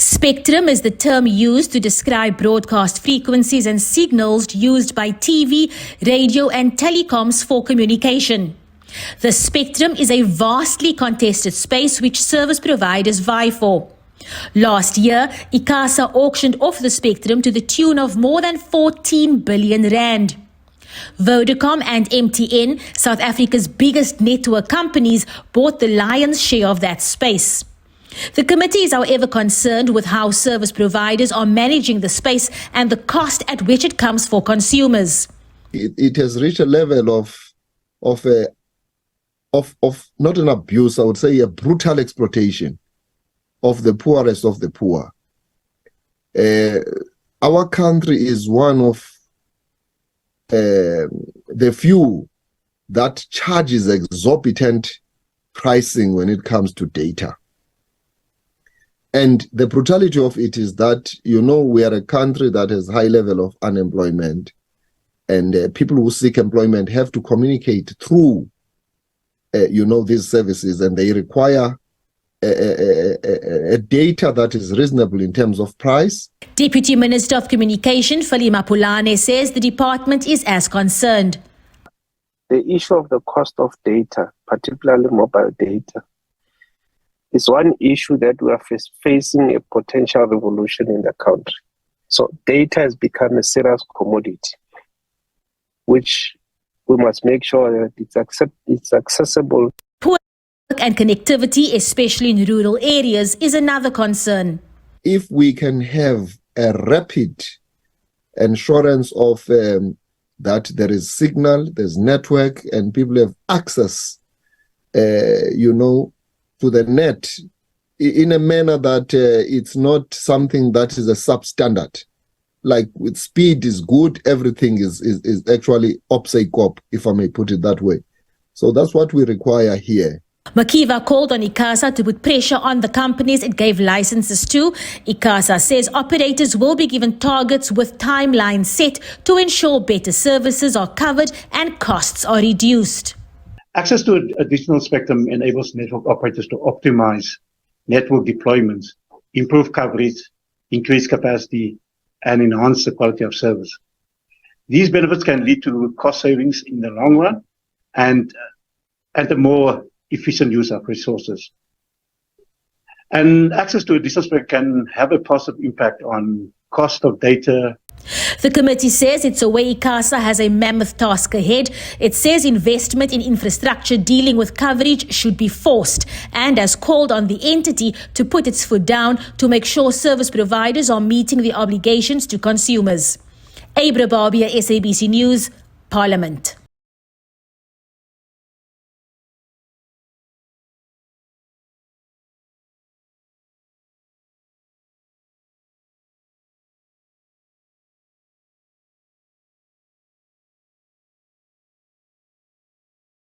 Spectrum is the term used to describe broadcast frequencies and signals used by TV, radio and telecoms for communication. The spectrum is a vastly contested space which service providers vie for. Last year, ICASA auctioned off the spectrum to the tune of more than 14 billion rand. Vodacom and MTN, South Africa's biggest network companies, bought the lion's share of that space. The committee is, however, concerned with how service providers are managing the space and the cost at which it comes for consumers. It has reached a level of not an abuse, I would say a brutal exploitation of the poorest of the poor. Our country is one of the few that charges exorbitant pricing when it comes to data. And the brutality of it is that, we are a country that has high level of unemployment, and people who seek employment have to communicate through, these services, and they require a data that is reasonable in terms of price. Deputy Minister of Communication, Falima Pulane, says the department is as concerned. The issue of the cost of data, particularly mobile data, is one issue that we are facing a potential revolution in the country. So data has become a serious commodity, which we must make sure that it's accessible. Poor network and connectivity, especially in rural areas, is another concern. If we can have a rapid assurance of that there is signal, there's network, and people have access, to the net in a manner that it's not something that is a substandard. Like with speed is good, everything is actually opsei-cop, if I may put it that way. So that's what we require here. Makiva called on ICASA to put pressure on the companies it gave licenses to. ICASA says operators will be given targets with timelines set to ensure better services are covered and costs are reduced. Access to additional spectrum enables network operators to optimize network deployments, improve coverage, increase capacity, and enhance the quality of service. These benefits can lead to cost savings in the long run and a more efficient use of resources. And access to additional spectrum can have a positive impact on cost of data. The committee says it's aware ICASA has a mammoth task ahead. It says investment in infrastructure dealing with coverage should be forced and has called on the entity to put its foot down to make sure service providers are meeting their obligations to consumers. Abra Barbia, SABC News, Parliament.